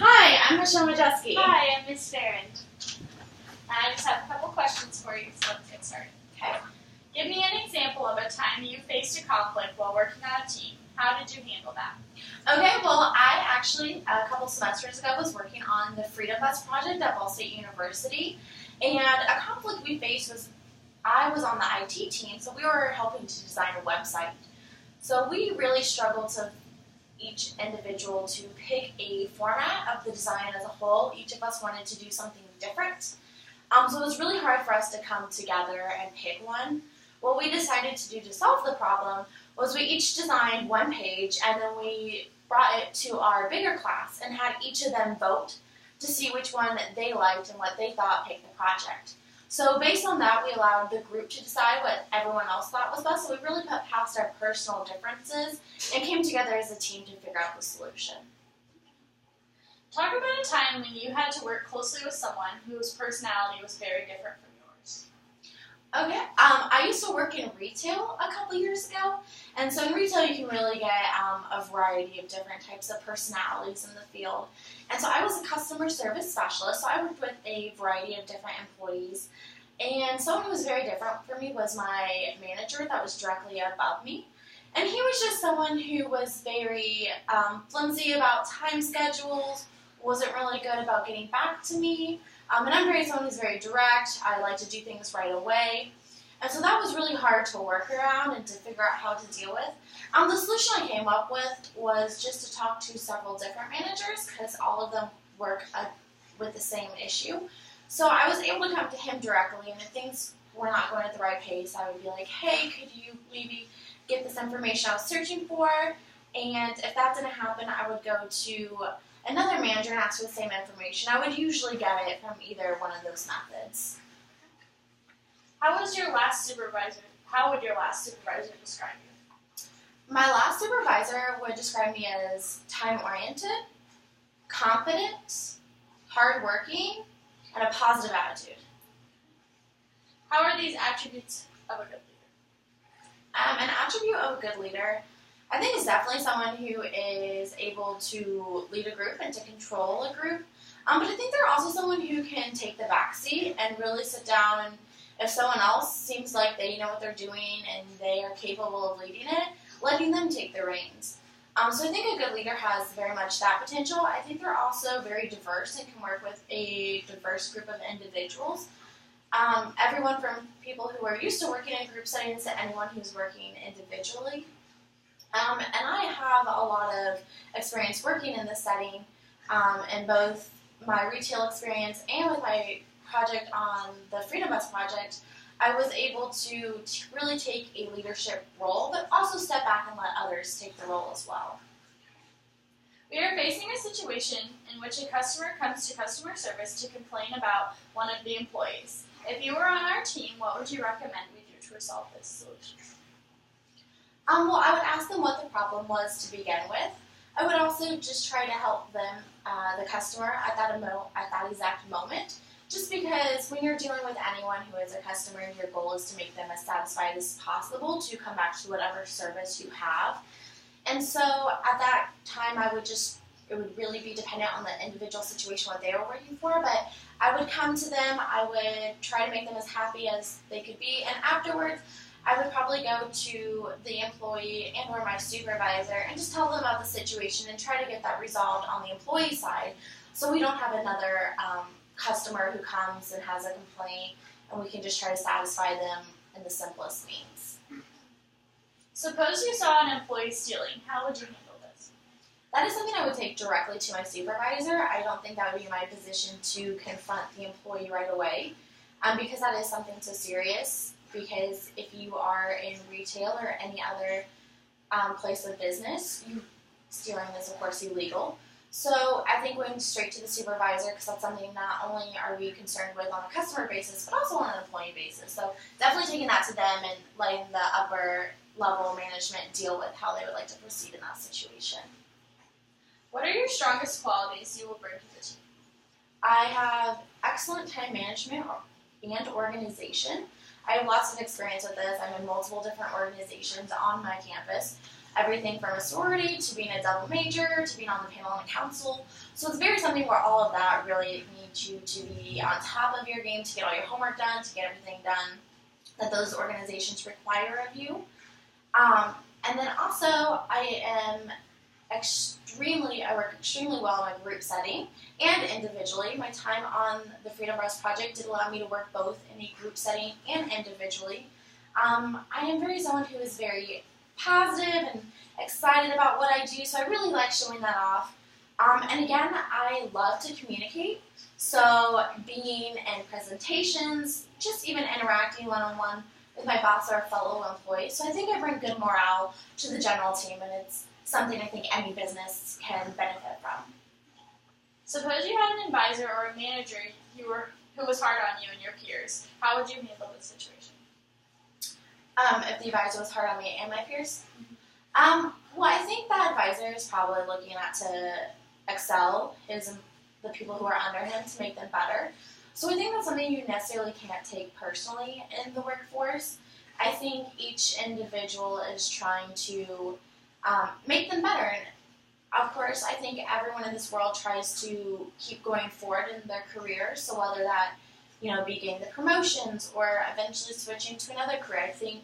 Hi, I'm Michelle Majeski. Hi, I'm Miss Farron. I just have a couple questions for you, so let's get started. Okay. Give me an example of a time you faced a conflict while working on a team. How did you handle that? Okay, well, I actually, a couple semesters ago, was working on the Freedom Bus project at Ball State University, and a conflict we faced was I was on the IT team, so we were helping to design a website. So we really struggled to each individual to pick a format of the design as a whole. Each of us wanted to do something different. So it was really hard for us to come together and pick one. What we decided to do to solve the problem was we each designed one page and then we brought it to our bigger class and had each of them vote to see which one they liked and what they thought picked the project. So based on that, we allowed the group to decide what everyone else thought was best. So we really put past our personal differences and came together as a team to figure out the solution. Talk about a time when you had to work closely with someone whose personality was very different from yours. Okay, I used to work in retail a couple years ago, and so in retail you can really get a variety of different types of personalities in the field. And so I was a customer service specialist, so I worked with a variety of different employees. And someone who was very different for me was my manager that was directly above me. And he was just someone who was very flimsy about time schedules, wasn't really good about getting back to me. And I'm someone who's very direct. I like to do things right away. And so that was really hard to work around and to figure out how to deal with. The solution I came up with was just to talk to several different managers because all of them work with the same issue. So I was able to come to him directly, and if things were not going at the right pace, I would be like, hey, could you maybe get this information I was searching for? And if that didn't happen, I would go to another manager and ask for the same information. I would usually get it from either one of those methods. How would your last supervisor describe you? My last supervisor would describe me as time-oriented, confident, hardworking, and a positive attitude. How are these attributes of a good leader? An attribute of a good leader, I think, is definitely someone who is able to lead a group and to control a group. But I think they're also someone who can take the backseat and really sit down, and if someone else seems like they know what they're doing and they are capable of leading it, letting them take the reins. So I think a good leader has very much that potential. I think they're also very diverse and can work with a diverse group of individuals. Everyone from people who are used to working in group settings to anyone who's working individually. And I have a lot of experience working in this setting, in both my retail experience and with my project on the Freedom Bus project. I was able to really take a leadership role, but also step back and let others take the role as well. We are facing a situation in which a customer comes to customer service to complain about one of the employees. If you were on our team, what would you recommend we do to resolve this solution? Well, I would ask them what the problem was to begin with. I would also just try to help them, the customer, at that exact moment. Just because when you're dealing with anyone who is a customer, your goal is to make them as satisfied as possible to come back to whatever service you have. And so at that time, it would really be dependent on the individual situation, what they were working for, but I would come to them, I would try to make them as happy as they could be, and afterwards, I would probably go to the employee and or my supervisor and just tell them about the situation and try to get that resolved on the employee side so we don't have another customer who comes and has a complaint and we can just try to satisfy them in the simplest means. Suppose you saw an employee stealing. How would you handle this? That is something I would take directly to my supervisor. I don't think that would be my position to confront the employee right away because that is something so serious. Because if you are in retail or any other place of business, stealing is of course illegal. So I think going straight to the supervisor, because that's something not only are we concerned with on a customer basis, but also on an employee basis. So definitely taking that to them and letting the upper level management deal with how they would like to proceed in that situation. What are your strongest qualities you will bring to the team? I have excellent time management and organization. I have lots of experience with this. I'm in multiple different organizations on my campus. everything from a sorority to being a double major to being on the panel and council. So it's very something where all of that really needs you to be on top of your game, to get all your homework done, to get everything done that those organizations require of you. And then also, I work extremely well in a group setting and individually. My time on the Freedom Rest Project did allow me to work both in a group setting and individually. I am someone who is very positive and excited about what I do, so I really like showing that off. And again, I love to communicate, so being in presentations, just even interacting one-on-one with my boss or fellow employees. So I think I bring good morale to the general team, and it's something I think any business can benefit from. Suppose you had an advisor or a manager who was hard on you and your peers. How would you handle this situation? If the advisor was hard on me and my peers? Well, I think that advisor is probably looking to excel the people who are under him to make them better. So I think that's something you necessarily can't take personally in the workforce. I think each individual is trying to make them better. And of course, I think everyone in this world tries to keep going forward in their career. So whether that, be getting the promotions or eventually switching to another career, I think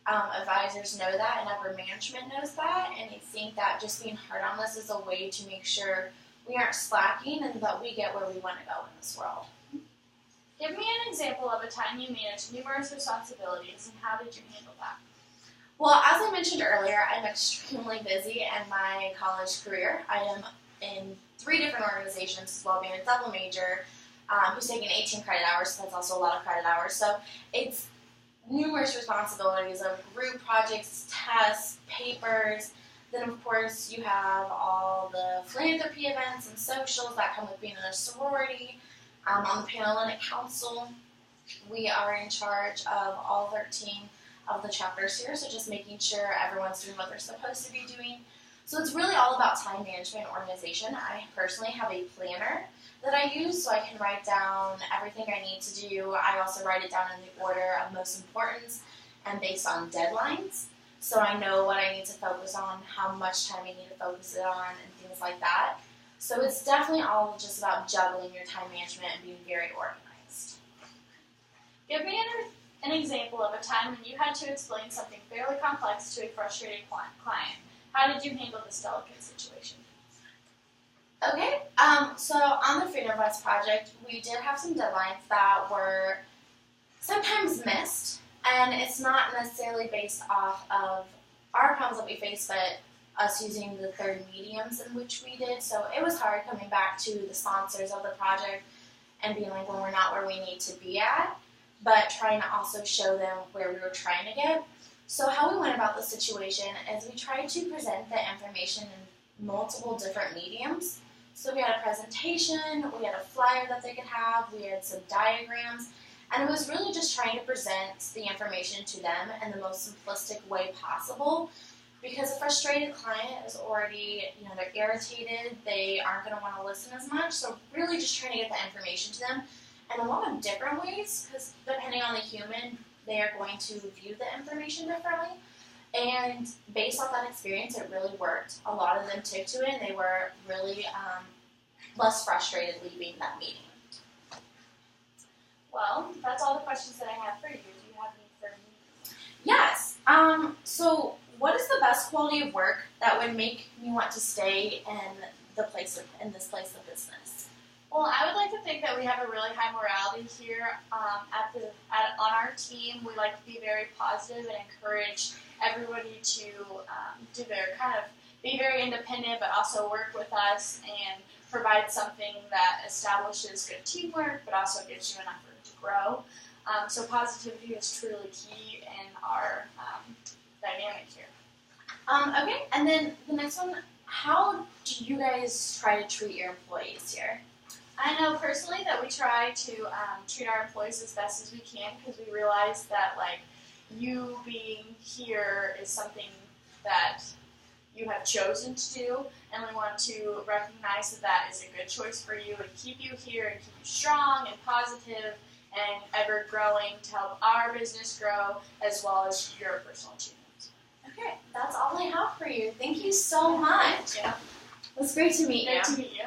advisors know that and upper management knows that. And I think that just being hard on us is a way to make sure we aren't slacking and that we get where we want to go in this world. Give me an example of a time you managed numerous responsibilities, and how did you handle that? Well, as I mentioned earlier, I'm extremely busy in my college career. I am in 3 different organizations as well, being a double major who's taking 18 credit hours, so that's also a lot of credit hours. So it's numerous responsibilities of group projects, tests, papers. Then, of course, you have all the philanthropy events and socials that come with being in a sorority. On the panel and at council, we are in charge of all 13 of the chapters here, so just making sure everyone's doing what they're supposed to be doing. So it's really all about time management and organization. I personally have a planner that I use so I can write down everything I need to do. I also write it down in the order of most importance and based on deadlines, so I know what I need to focus on, how much time I need to focus it on, and things like that. So it's definitely all just about juggling your time management and being very organized. Give me an example of a time when you had to explain something fairly complex to a frustrated client. How did you handle this delicate situation? Okay, so on the Freedom Rest Project, we did have some deadlines that were sometimes missed, and it's not necessarily based off of our problems that we face, but us using the third mediums in which we did. So it was hard coming back to the sponsors of the project and being like, well, we're not where we need to be at, but trying to also show them where we were trying to get. So how we went about the situation is we tried to present the information in multiple different mediums. So we had a presentation, we had a flyer that they could have, we had some diagrams, and it was really just trying to present the information to them in the most simplistic way possible. Because a frustrated client is already, they're irritated, they aren't going to want to listen as much, so really just trying to get the information to them in a lot of different ways, because depending on the human, they are going to view the information differently. And based off that experience, it really worked. A lot of them took to it, and they were really less frustrated leaving that meeting. Well, that's all the questions that I have for you. Do you have any for me? Yes. So what is the best quality of work that would make me want to stay in this place of business? Well, I would like to think that we have a really high morality here on our team. We like to be very positive and encourage everybody to be very independent, but also work with us and provide something that establishes good teamwork, but also gives you an effort to grow. So positivity is truly key in our dynamic here. Okay, and then the next one, how do you guys try to treat your employees here? I know personally that we try to treat our employees as best as we can, because we realize that you being here is something that you have chosen to do, and we want to recognize that is a good choice for you and keep you here and keep you strong and positive and ever growing to help our business grow as well as your personal achievements. Okay, that's all I have for you. Thank you so much. Yeah. It was great to meet you. Great to meet you.